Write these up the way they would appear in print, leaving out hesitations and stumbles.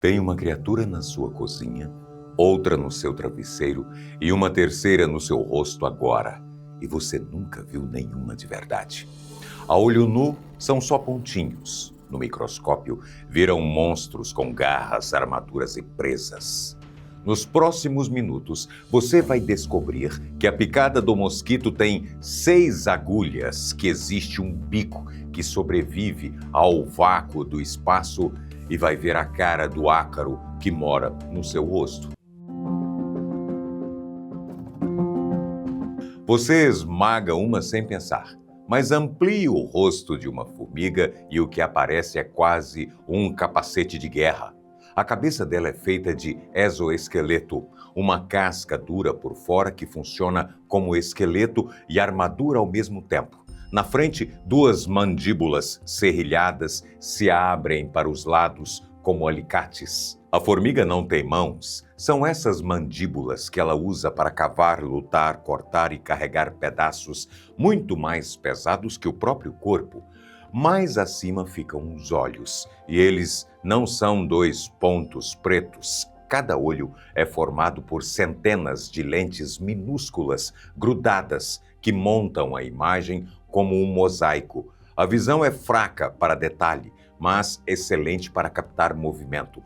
Tem uma criatura na sua cozinha, outra no seu travesseiro e uma terceira no seu rosto agora. E você nunca viu nenhuma de verdade. A olho nu são só pontinhos. No microscópio, viram monstros com garras, armaduras e presas. Nos próximos minutos, você vai descobrir que a picada do mosquito tem 6 agulhas, que existe um bico que sobrevive ao vácuo do espaço e vai ver a cara do ácaro que mora no seu rosto. Você esmaga uma sem pensar, mas amplie o rosto de uma formiga e o que aparece é quase um capacete de guerra. A cabeça dela é feita de exoesqueleto, uma casca dura por fora que funciona como esqueleto e armadura ao mesmo tempo. Na frente, 2 mandíbulas serrilhadas se abrem para os lados como alicates. A formiga não tem mãos. São essas mandíbulas que ela usa para cavar, lutar, cortar e carregar pedaços muito mais pesados que o próprio corpo. Mais acima ficam os olhos, e eles não são 2 pontos pretos. Cada olho é formado por centenas de lentes minúsculas grudadas que montam a imagem como um mosaico. A visão é fraca para detalhe, mas excelente para captar movimento.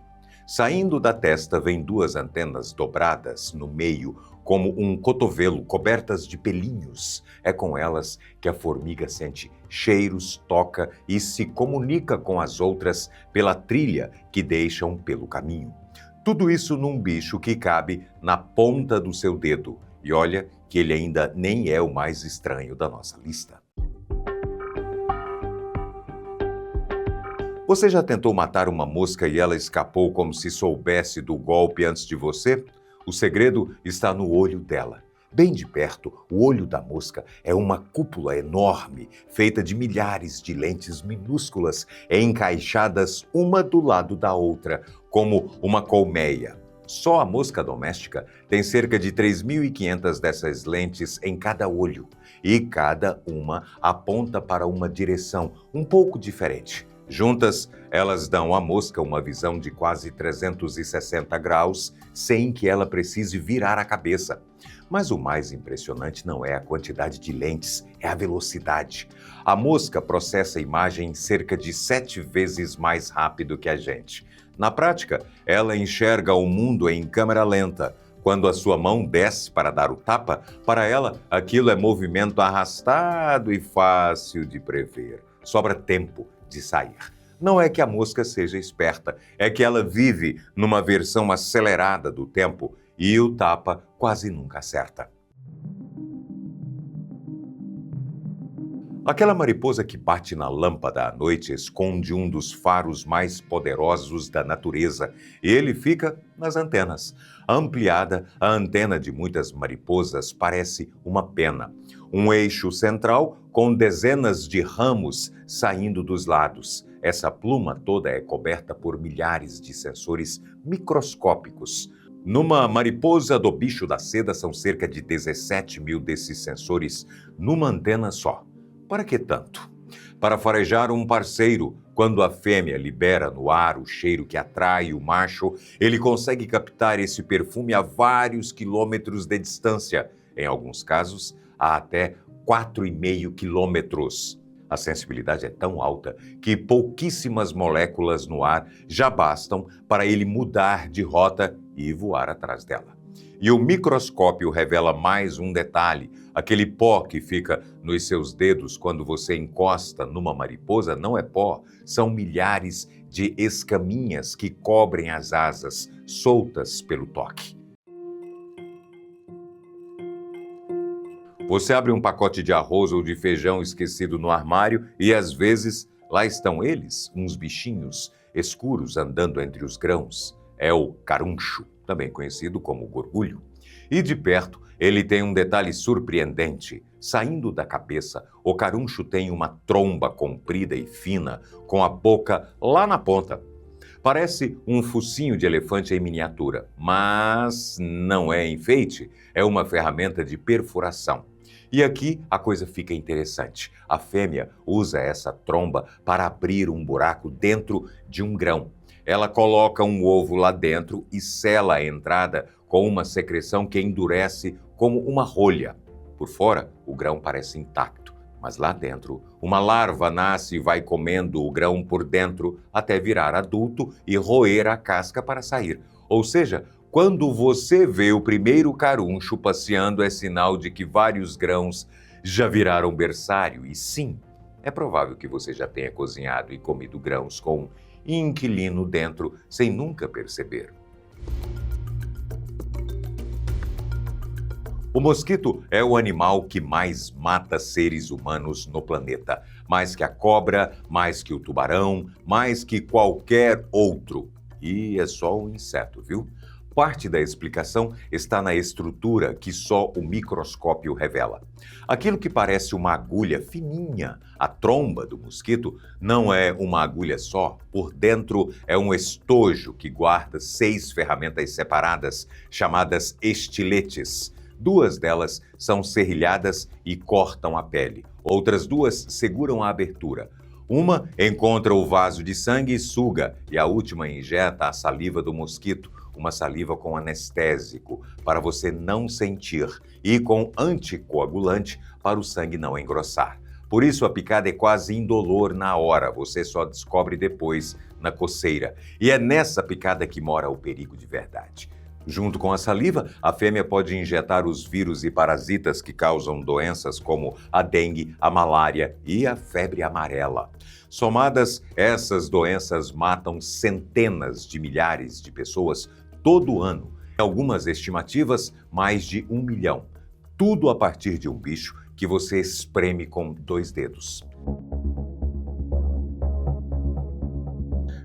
Saindo da testa vêm 2 antenas dobradas no meio, como um cotovelo, cobertas de pelinhos. É com elas que a formiga sente cheiros, toca e se comunica com as outras pela trilha que deixam pelo caminho. Tudo isso num bicho que cabe na ponta do seu dedo. E olha que ele ainda nem é o mais estranho da nossa lista. Você já tentou matar uma mosca e ela escapou como se soubesse do golpe antes de você? O segredo está no olho dela. Bem de perto, o olho da mosca é uma cúpula enorme, feita de milhares de lentes minúsculas, encaixadas uma do lado da outra, como uma colmeia. Só a mosca doméstica tem cerca de 3.500 dessas lentes em cada olho, e cada uma aponta para uma direção um pouco diferente. Juntas, elas dão à mosca uma visão de quase 360 graus, sem que ela precise virar a cabeça. Mas o mais impressionante não é a quantidade de lentes, é a velocidade. A mosca processa a imagem cerca de 7 vezes mais rápido que a gente. Na prática, ela enxerga o mundo em câmera lenta. Quando a sua mão desce para dar o tapa, para ela, aquilo é movimento arrastado e fácil de prever. Sobra tempo de sair. Não é que a mosca seja esperta, é que ela vive numa versão acelerada do tempo e o tapa quase nunca acerta. Aquela mariposa que bate na lâmpada à noite esconde um dos faros mais poderosos da natureza e ele fica nas antenas. Ampliada, a antena de muitas mariposas parece uma pena. Um eixo central com dezenas de ramos saindo dos lados. Essa pluma toda é coberta por milhares de sensores microscópicos. Numa mariposa do bicho da seda são cerca de 17 mil desses sensores numa antena só. Para que tanto? Para farejar um parceiro. Quando a fêmea libera no ar o cheiro que atrai o macho, ele consegue captar esse perfume a vários quilômetros de distância. Em alguns casos, a até 4,5 quilômetros. A sensibilidade é tão alta que pouquíssimas moléculas no ar já bastam para ele mudar de rota e voar atrás dela. E o microscópio revela mais um detalhe. Aquele pó que fica nos seus dedos quando você encosta numa mariposa não é pó, são milhares de escaminhas que cobrem as asas, soltas pelo toque. Você abre um pacote de arroz ou de feijão esquecido no armário e, às vezes, lá estão eles, uns bichinhos escuros andando entre os grãos. É o caruncho, também conhecido como gorgulho. E de perto, ele tem um detalhe surpreendente. Saindo da cabeça, o caruncho tem uma tromba comprida e fina, com a boca lá na ponta. Parece um focinho de elefante em miniatura, mas não é enfeite, é uma ferramenta de perfuração. E aqui a coisa fica interessante. A fêmea usa essa tromba para abrir um buraco dentro de um grão. Ela coloca um ovo lá dentro e sela a entrada com uma secreção que endurece como uma rolha. Por fora, o grão parece intacto, mas lá dentro, uma larva nasce e vai comendo o grão por dentro até virar adulto e roer a casca para sair. Ou seja, quando você vê o primeiro caruncho passeando, é sinal de que vários grãos já viraram berçário. E sim, é provável que você já tenha cozinhado e comido grãos com um inquilino dentro sem nunca perceber. O mosquito é o animal que mais mata seres humanos no planeta. Mais que a cobra, mais que o tubarão, mais que qualquer outro. E é só um inseto, viu? Parte da explicação está na estrutura que só o microscópio revela. Aquilo que parece uma agulha fininha, a tromba do mosquito, não é uma agulha só. Por dentro é um estojo que guarda 6 ferramentas separadas, chamadas estiletes. 2 delas são serrilhadas e cortam a pele. Outras 2 seguram a abertura. Uma encontra o vaso de sangue e suga, e a última injeta a saliva do mosquito, uma saliva com anestésico, para você não sentir, e com anticoagulante, para o sangue não engrossar. Por isso, a picada é quase indolor na hora, você só descobre depois, na coceira. E é nessa picada que mora o perigo de verdade. Junto com a saliva, a fêmea pode injetar os vírus e parasitas que causam doenças como a dengue, a malária e a febre amarela. Somadas, essas doenças matam centenas de milhares de pessoas todo ano. Em algumas estimativas, mais de 1 milhão. Tudo a partir de um bicho que você espreme com 2 dedos.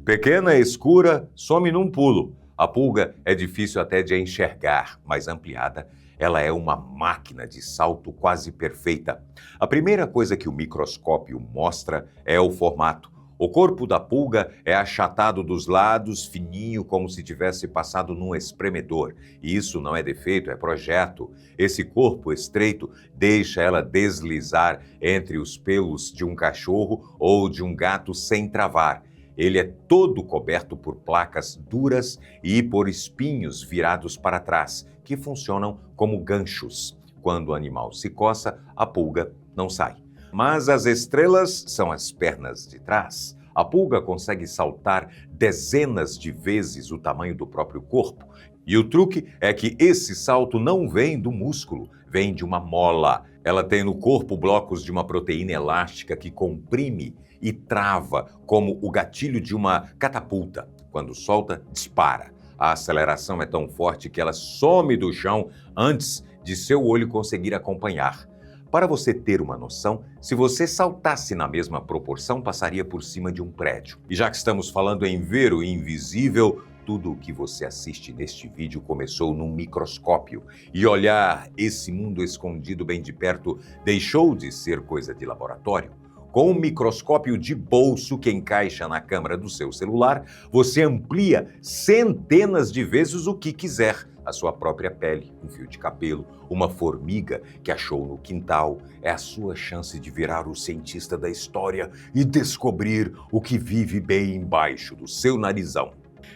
Pequena, escura, some num pulo. A pulga é difícil até de enxergar, mas ampliada, ela é uma máquina de salto quase perfeita. A primeira coisa que o microscópio mostra é o formato. O corpo da pulga é achatado dos lados, fininho, como se tivesse passado num espremedor. E isso não é defeito, é projeto. Esse corpo estreito deixa ela deslizar entre os pelos de um cachorro ou de um gato sem travar. Ele é todo coberto por placas duras e por espinhos virados para trás, que funcionam como ganchos. Quando o animal se coça, a pulga não sai. Mas as estrelas são as pernas de trás. A pulga consegue saltar dezenas de vezes o tamanho do próprio corpo. E o truque é que esse salto não vem do músculo, vem de uma mola. Ela tem no corpo blocos de uma proteína elástica que comprime e trava, como o gatilho de uma catapulta. Quando solta, dispara. A aceleração é tão forte que ela some do chão antes de seu olho conseguir acompanhar. Para você ter uma noção, se você saltasse na mesma proporção, passaria por cima de um prédio. E já que estamos falando em ver o invisível, tudo o que você assiste neste vídeo começou num microscópio. E olhar esse mundo escondido bem de perto deixou de ser coisa de laboratório. Com um microscópio de bolso que encaixa na câmera do seu celular, você amplia centenas de vezes o que quiser. A sua própria pele, um fio de cabelo, uma formiga que achou no quintal. É a sua chance de virar o cientista da história e descobrir o que vive bem embaixo do seu narizão.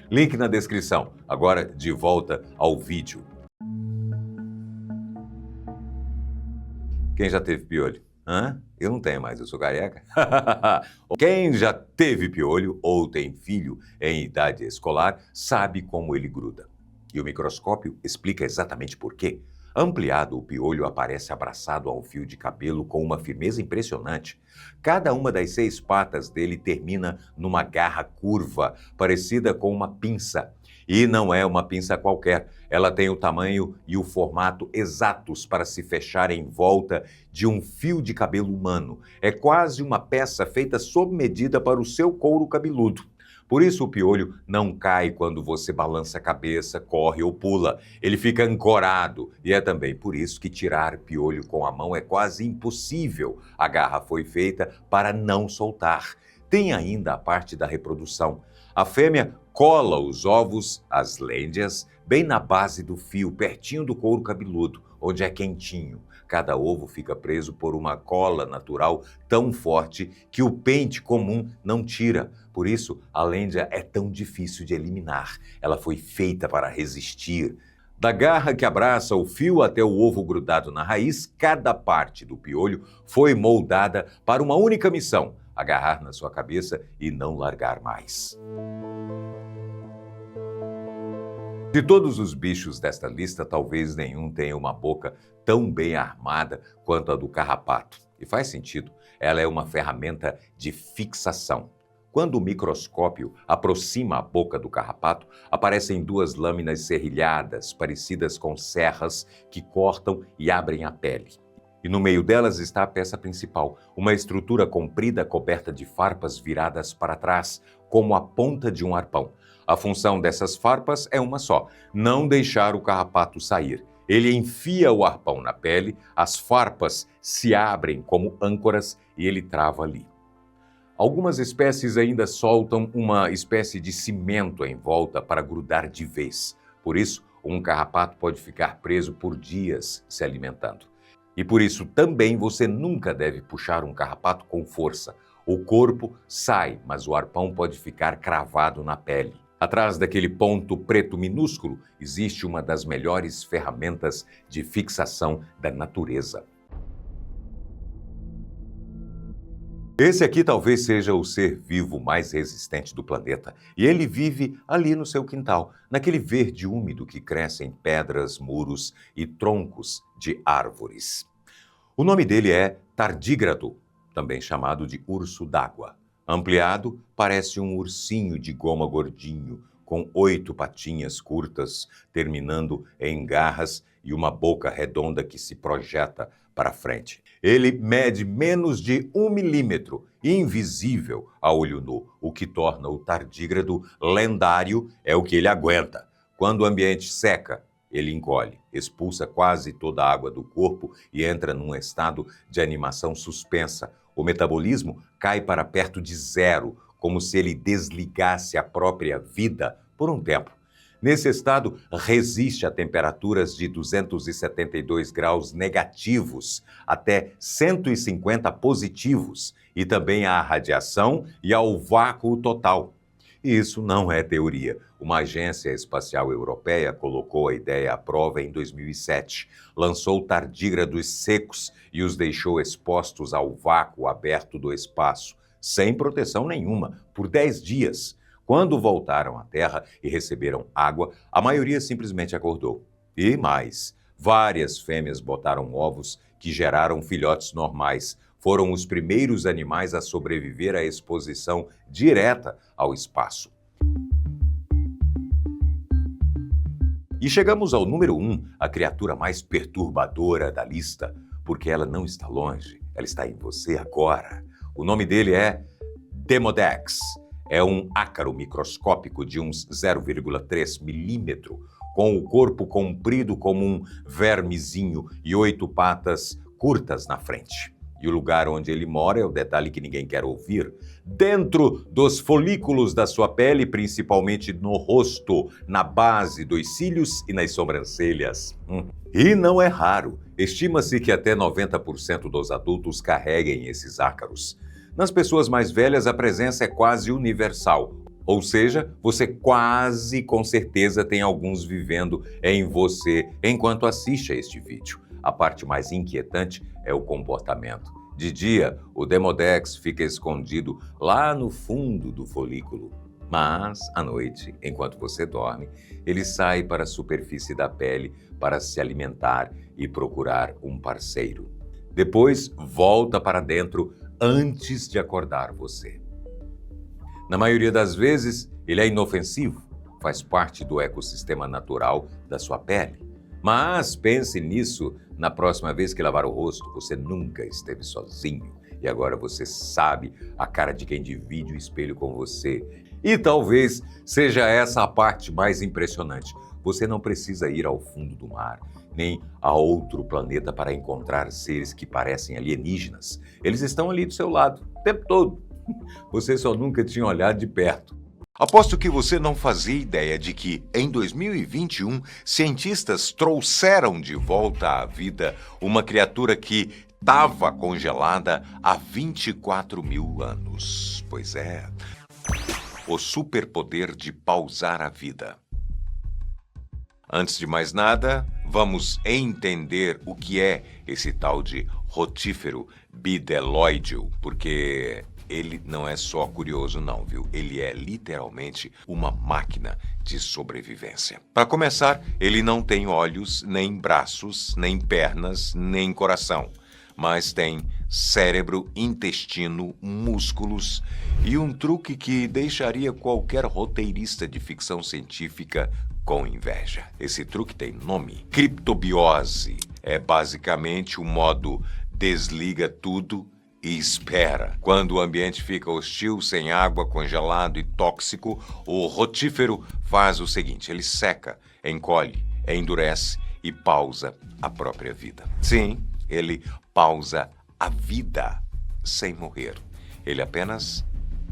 Link na descrição. Agora, de volta ao vídeo. Quem já teve piolho? Eu não tenho mais, eu sou careca. Quem já teve piolho ou tem filho em idade escolar sabe como ele gruda. E o microscópio explica exatamente por quê. Ampliado, o piolho aparece abraçado a um fio de cabelo com uma firmeza impressionante. Cada uma das 6 patas dele termina numa garra curva, parecida com uma pinça. E não é uma pinça qualquer, ela tem o tamanho e o formato exatos para se fechar em volta de um fio de cabelo humano. É quase uma peça feita sob medida para o seu couro cabeludo. Por isso o piolho não cai quando você balança a cabeça, corre ou pula. Ele fica ancorado e é também por isso que tirar piolho com a mão é quase impossível. A garra foi feita para não soltar. Tem ainda a parte da reprodução. A fêmea cola os ovos, as lêndias, bem na base do fio, pertinho do couro cabeludo. onde é quentinho. Cada ovo fica preso por uma cola natural tão forte que o pente comum não tira. Por isso, a lêndia é tão difícil de eliminar. Ela foi feita para resistir. Da garra que abraça o fio até o ovo grudado na raiz, cada parte do piolho foi moldada para uma única missão: agarrar na sua cabeça e não largar mais. De todos os bichos desta lista, talvez nenhum tenha uma boca tão bem armada quanto a do carrapato. E faz sentido, ela é uma ferramenta de fixação. Quando o microscópio aproxima a boca do carrapato, aparecem duas lâminas serrilhadas, parecidas com serras, que cortam e abrem a pele. E no meio delas está a peça principal, uma estrutura comprida coberta de farpas viradas para trás, como a ponta de um arpão. A função dessas farpas é uma só: não deixar o carrapato sair. Ele enfia o arpão na pele, as farpas se abrem como âncoras e ele trava ali. Algumas espécies ainda soltam uma espécie de cimento em volta para grudar de vez. Por isso, um carrapato pode ficar preso por dias se alimentando. E por isso também você nunca deve puxar um carrapato com força. O corpo sai, mas o arpão pode ficar cravado na pele. Atrás daquele ponto preto minúsculo existe uma das melhores ferramentas de fixação da natureza. Esse aqui talvez seja o ser vivo mais resistente do planeta, e ele vive ali no seu quintal, naquele verde úmido que cresce em pedras, muros e troncos de árvores. O nome dele é tardígrado, também chamado de urso d'água. Ampliado, parece um ursinho de goma gordinho, com 8 patinhas curtas, terminando em garras e uma boca redonda que se projeta para frente. Ele mede menos de 1 milímetro, invisível a olho nu. O que torna o tardígrado lendário é o que ele aguenta. Quando o ambiente seca, ele encolhe, expulsa quase toda a água do corpo e entra num estado de animação suspensa. O metabolismo cai para perto de zero, como se ele desligasse a própria vida por um tempo. Nesse estado, resiste a temperaturas de 272 graus negativos até 150 positivos e também à radiação e ao vácuo total. E isso não é teoria. Uma agência espacial europeia colocou a ideia à prova em 2007, lançou tardígrados secos e os deixou expostos ao vácuo aberto do espaço, sem proteção nenhuma, por 10 dias. Quando voltaram à Terra e receberam água, a maioria simplesmente acordou. E mais, várias fêmeas botaram ovos que geraram filhotes normais. Foram os primeiros animais a sobreviver à exposição direta ao espaço. E chegamos ao número 1, a criatura mais perturbadora da lista, porque ela não está longe, ela está em você agora. O nome dele é Demodex. É um ácaro microscópico de uns 0,3 milímetro, com o corpo comprido como um vermezinho e 8 patas curtas na frente. E o lugar onde ele mora é o detalhe que ninguém quer ouvir. Dentro dos folículos da sua pele, principalmente no rosto, na base dos cílios e nas sobrancelhas. E não é raro. Estima-se que até 90% dos adultos carreguem esses ácaros. Nas pessoas mais velhas, a presença é quase universal. Ou seja, você quase com certeza tem alguns vivendo em você enquanto assiste a este vídeo. A parte mais inquietante é o comportamento. De dia, o Demodex fica escondido lá no fundo do folículo. Mas, à noite, enquanto você dorme, ele sai para a superfície da pele para se alimentar e procurar um parceiro. Depois, volta para dentro antes de acordar você. Na maioria das vezes, ele é inofensivo, faz parte do ecossistema natural da sua pele. Mas pense nisso na próxima vez que lavar o rosto. Você nunca esteve sozinho e agora você sabe a cara de quem divide o espelho com você. E talvez seja essa a parte mais impressionante. Você não precisa ir ao fundo do mar, nem a outro planeta para encontrar seres que parecem alienígenas. Eles estão ali do seu lado, o tempo todo. Você só nunca tinha olhado de perto. Aposto que você não fazia ideia de que, em 2021, cientistas trouxeram de volta à vida uma criatura que estava congelada há 24 mil anos. Pois é, o superpoder de pausar a vida. Antes de mais nada, vamos entender o que é esse tal de rotífero bidelóideo, porque ele não é só curioso não, viu? Ele é literalmente uma máquina de sobrevivência. Para começar, ele não tem olhos, nem braços, nem pernas, nem coração, mas tem cérebro, intestino, músculos e um truque que deixaria qualquer roteirista de ficção científica com inveja. Esse truque tem nome: criptobiose. É basicamente o modo desliga tudo e espera. Quando o ambiente fica hostil, sem água, congelado e tóxico, o rotífero faz o seguinte: ele seca, encolhe, endurece e pausa a própria vida. Sim, ele pausa a vida sem morrer. Ele apenas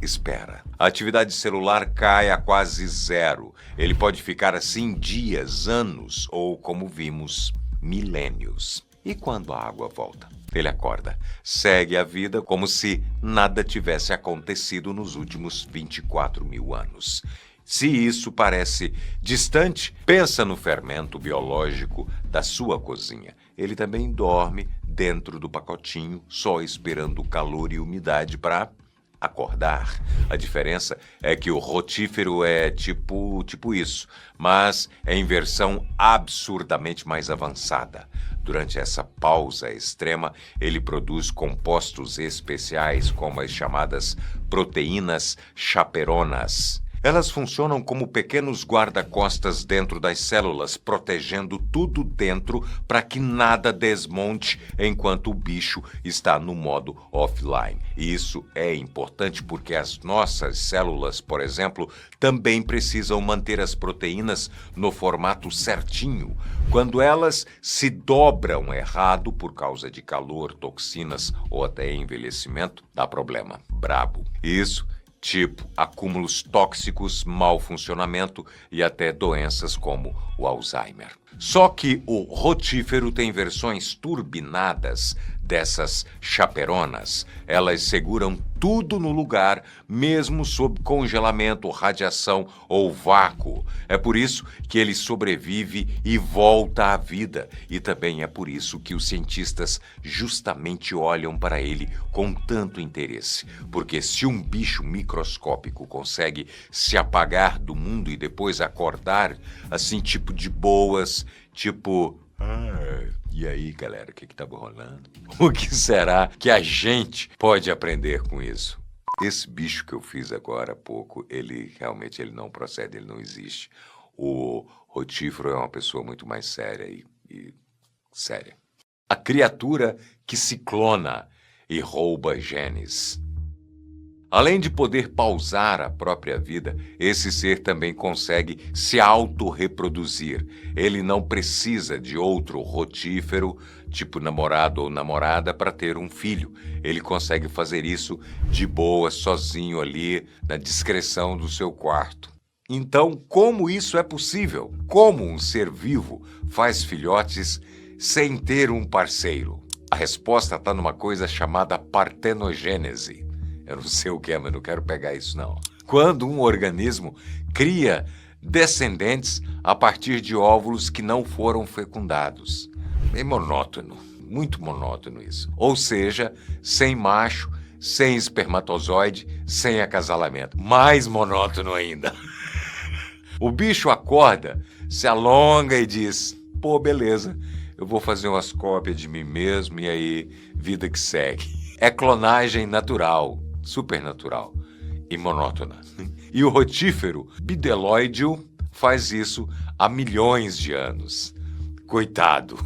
espera. A atividade celular cai a quase zero. Ele pode ficar assim dias, anos ou, como vimos, milênios. E quando a água volta? Ele acorda, segue a vida como se nada tivesse acontecido nos últimos 24 mil anos. Se isso parece distante, pensa no fermento biológico da sua cozinha. Ele também dorme dentro do pacotinho, só esperando calor e umidade para acordar. A diferença é que o rotífero é tipo isso, mas é em versão absurdamente mais avançada. Durante essa pausa extrema, ele produz compostos especiais como as chamadas proteínas chaperonas. Elas funcionam como pequenos guarda-costas dentro das células, protegendo tudo dentro para que nada desmonte enquanto o bicho está no modo offline. E isso é importante porque as nossas células, por exemplo, também precisam manter as proteínas no formato certinho. Quando elas se dobram errado por causa de calor, toxinas ou até envelhecimento, dá problema brabo. Isso tipo acúmulos tóxicos, mau funcionamento e até doenças como o Alzheimer. Só que o rotífero tem versões turbinadas dessas chaperonas. Elas seguram tudo no lugar, mesmo sob congelamento, radiação ou vácuo. É por isso que ele sobrevive e volta à vida. E também é por isso que os cientistas justamente olham para ele com tanto interesse. Porque se um bicho microscópico consegue se apagar do mundo e depois acordar, assim, tipo de boas, tipo... E aí, galera, o que estava rolando? O que será que a gente pode aprender com isso? Esse bicho que eu fiz agora há pouco, ele realmente não procede, ele não existe. O rotífero é uma pessoa muito mais séria e séria. A criatura que se clona e rouba genes. Além de poder pausar a própria vida, esse ser também consegue se autorreproduzir. Ele não precisa de outro rotífero, tipo namorado ou namorada, para ter um filho. Ele consegue fazer isso de boa, sozinho ali, na discrição do seu quarto. Então, como isso é possível? Como um ser vivo faz filhotes sem ter um parceiro? A resposta está numa coisa chamada partenogênese. Eu não sei o que é, mas não quero pegar isso, não. Quando um organismo cria descendentes a partir de óvulos que não foram fecundados. É monótono, muito monótono isso. Ou seja, sem macho, sem espermatozoide, sem acasalamento. Mais monótono ainda. O bicho acorda, se alonga e diz: pô, beleza, eu vou fazer umas cópias de mim mesmo e aí, vida que segue. É clonagem natural. Supernatural e monótona. E o rotífero bidelóideo faz isso há milhões de anos. Coitado.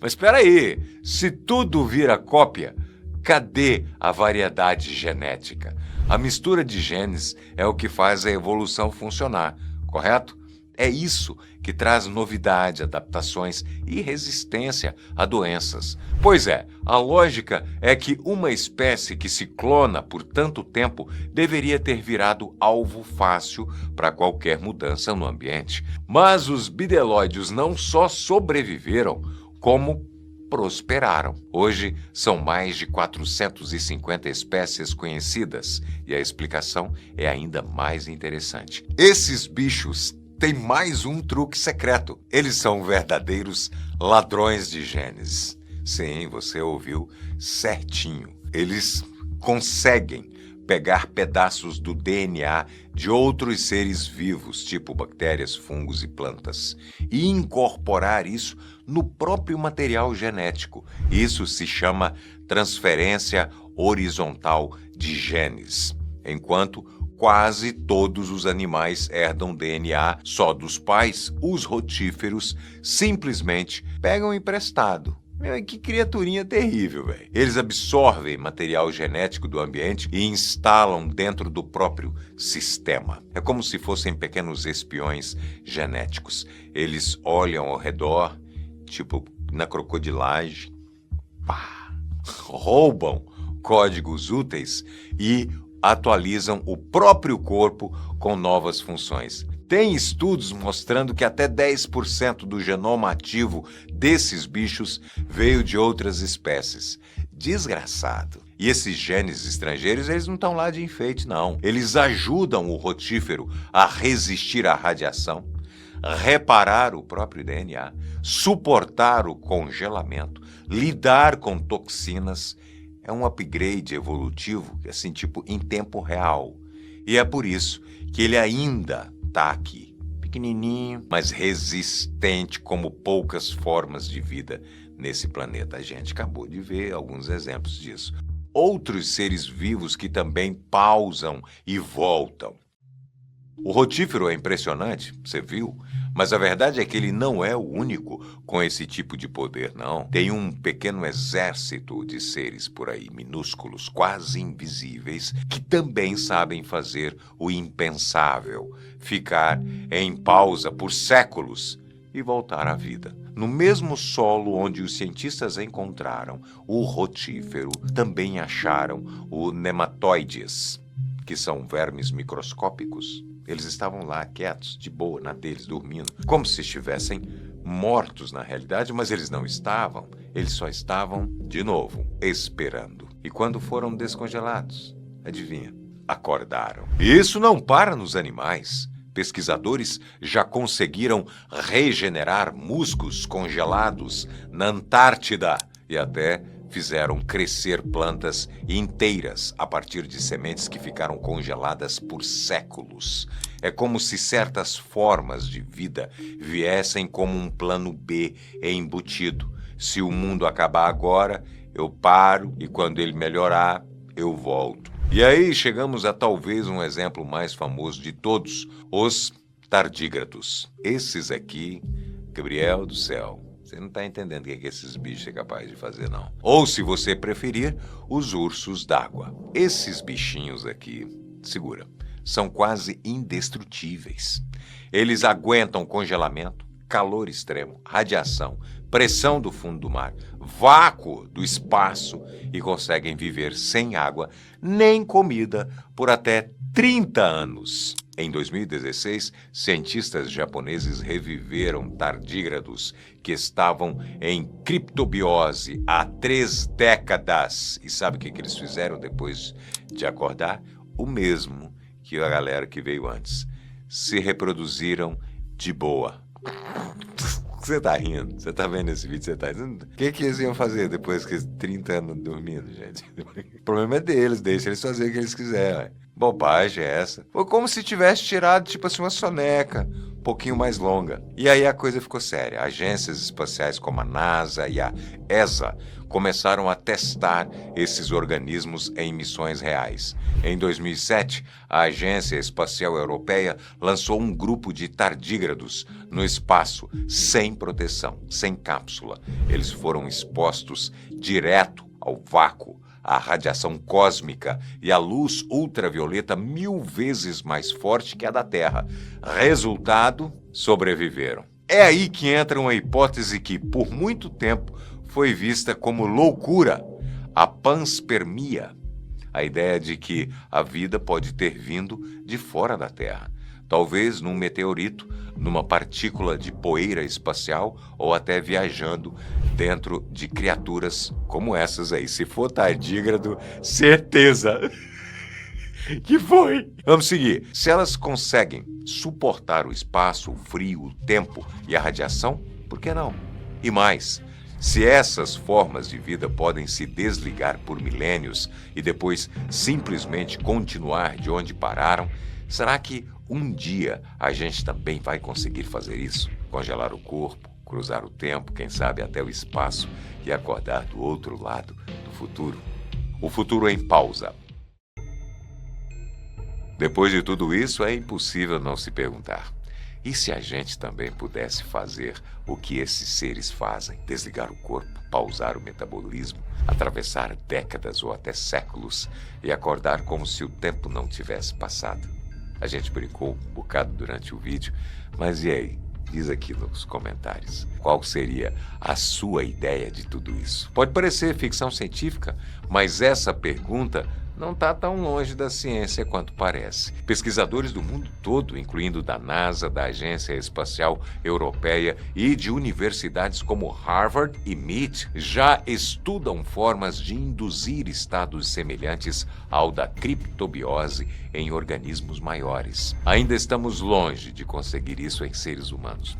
Mas espera aí, se tudo vira cópia, cadê a variedade genética? A mistura de genes é o que faz a evolução funcionar, correto? É isso que traz novidade, adaptações e resistência a doenças. Pois é, a lógica é que uma espécie que se clona por tanto tempo deveria ter virado alvo fácil para qualquer mudança no ambiente. Mas os bidelóideos não só sobreviveram, como prosperaram. Hoje são mais de 450 espécies conhecidas e a explicação é ainda mais interessante. Esses bichos têm mais um truque secreto. Eles são verdadeiros ladrões de genes. Sim, você ouviu certinho. Eles conseguem pegar pedaços do DNA de outros seres vivos, tipo bactérias, fungos e plantas, e incorporar isso no próprio material genético. Isso se chama transferência horizontal de genes, enquanto quase todos os animais herdam DNA só dos pais, os rotíferos simplesmente pegam emprestado. Que criaturinha terrível, velho. Eles absorvem material genético do ambiente e instalam dentro do próprio sistema. É como se fossem pequenos espiões genéticos. Eles olham ao redor, tipo na crocodilagem, pá, roubam códigos úteis e atualizam o próprio corpo com novas funções. Tem estudos mostrando que até 10% do genoma ativo desses bichos veio de outras espécies. Desgraçado. E esses genes estrangeiros, eles não estão lá de enfeite, não. Eles ajudam o rotífero a resistir à radiação, reparar o próprio DNA, suportar o congelamento, lidar com toxinas. É um upgrade evolutivo, assim, tipo, em tempo real. E é por isso que ele ainda está aqui, pequenininho, mas resistente como poucas formas de vida nesse planeta. A gente acabou de ver alguns exemplos disso. Outros seres vivos que também pausam e voltam. O rotífero é impressionante, você viu? Mas a verdade é que ele não é o único com esse tipo de poder, não. Tem um pequeno exército de seres por aí, minúsculos, quase invisíveis, que também sabem fazer o impensável, ficar em pausa por séculos e voltar à vida. No mesmo solo onde os cientistas encontraram o rotífero, também acharam o nematóides, que são vermes microscópicos. Eles estavam lá quietos, de boa, na deles, dormindo, como se estivessem mortos na realidade, mas eles não estavam. Eles só estavam, de novo, esperando. E quando foram descongelados, adivinha? Acordaram. E isso não para nos animais. Pesquisadores já conseguiram regenerar musgos congelados na Antártida e até fizeram crescer plantas inteiras a partir de sementes que ficaram congeladas por séculos. É como se certas formas de vida viessem como um plano B embutido. Se o mundo acabar agora, eu paro e quando ele melhorar, eu volto. E aí chegamos a talvez um exemplo mais famoso de todos, os tardígrados. Esses aqui, Gabriel do céu, você não está entendendo o que esses bichos são capazes de fazer, não. Ou, se você preferir, os ursos d'água. Esses bichinhos aqui, segura, são quase indestrutíveis. Eles aguentam congelamento, calor extremo, radiação, pressão do fundo do mar, vácuo do espaço e conseguem viver sem água nem comida por até 30 anos. Em 2016, cientistas japoneses reviveram tardígrados que estavam em criptobiose há 3 décadas. E sabe o que eles fizeram depois de acordar? O mesmo que a galera que veio antes. Se reproduziram de boa. Você tá rindo, você tá vendo esse vídeo, você tá rindo. O que eles iam fazer depois que 30 anos dormindo, gente? O problema é deles, deixa eles fazerem o que eles quiserem. Bobagem é essa. Foi como se tivesse tirado, tipo assim, uma soneca um pouquinho mais longa. E aí a coisa ficou séria. Agências espaciais como a NASA e a ESA começaram a testar esses organismos em missões reais. Em 2007, a Agência Espacial Europeia lançou um grupo de tardígrados no espaço, sem proteção, sem cápsula. Eles foram expostos direto ao vácuo, à radiação cósmica e à luz ultravioleta 1000 vezes mais forte que a da Terra. Resultado, sobreviveram. É aí que entra uma hipótese que, por muito tempo, foi vista como loucura: a panspermia. A ideia de que a vida pode ter vindo de fora da Terra, talvez num meteorito, numa partícula de poeira espacial ou até viajando dentro de criaturas como essas aí. Se for tardígrado, certeza que foi. Vamos seguir. Se elas conseguem suportar o espaço, o frio, o tempo e a radiação, por que não? E mais, se essas formas de vida podem se desligar por milênios e depois simplesmente continuar de onde pararam, será que um dia a gente também vai conseguir fazer isso? Congelar o corpo, cruzar o tempo, quem sabe até o espaço e acordar do outro lado do futuro? O futuro em pausa. Depois de tudo isso, é impossível não se perguntar: e se a gente também pudesse fazer o que esses seres fazem? Desligar o corpo, pausar o metabolismo, atravessar décadas ou até séculos e acordar como se o tempo não tivesse passado. A gente brincou um bocado durante o vídeo, mas e aí? Diz aqui nos comentários, qual seria a sua ideia de tudo isso? Pode parecer ficção científica, mas essa pergunta não está tão longe da ciência quanto parece. Pesquisadores do mundo todo, incluindo da NASA, da Agência Espacial Europeia e de universidades como Harvard e MIT, já estudam formas de induzir estados semelhantes ao da criptobiose em organismos maiores. Ainda estamos longe de conseguir isso em seres humanos.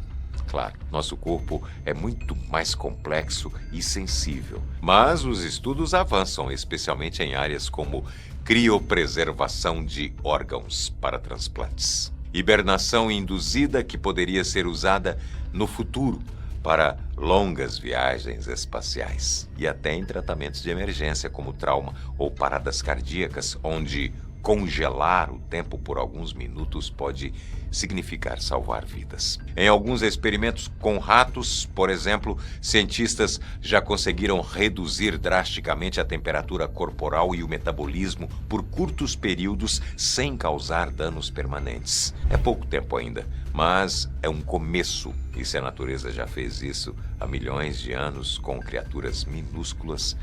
Claro, nosso corpo é muito mais complexo e sensível, mas os estudos avançam, especialmente em áreas como criopreservação de órgãos para transplantes, hibernação induzida que poderia ser usada no futuro para longas viagens espaciais e até em tratamentos de emergência como trauma ou paradas cardíacas, onde congelar o tempo por alguns minutos pode significar salvar vidas. Em alguns experimentos com ratos, por exemplo, cientistas já conseguiram reduzir drasticamente a temperatura corporal e o metabolismo por curtos períodos sem causar danos permanentes. É pouco tempo ainda, mas é um começo. E se a natureza já fez isso há milhões de anos com criaturas minúsculas,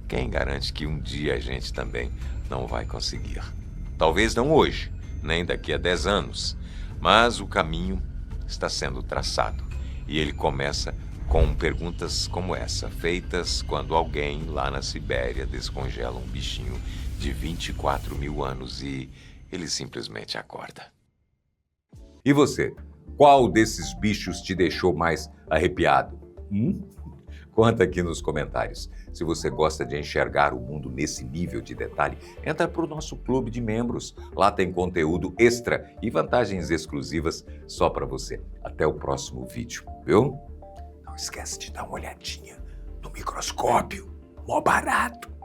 quem garante que um dia a gente também não vai conseguir? Talvez não hoje, nem daqui a 10 anos, mas o caminho está sendo traçado. E ele começa com perguntas como essa, feitas quando alguém lá na Sibéria descongela um bichinho de 24 mil anos e ele simplesmente acorda. E você? Qual desses bichos te deixou mais arrepiado? Conta aqui nos comentários. Se você gosta de enxergar o mundo nesse nível de detalhe, entra para o nosso clube de membros. Lá tem conteúdo extra e vantagens exclusivas só para você. Até o próximo vídeo, viu? Não esquece de dar uma olhadinha no microscópio. Mó barato!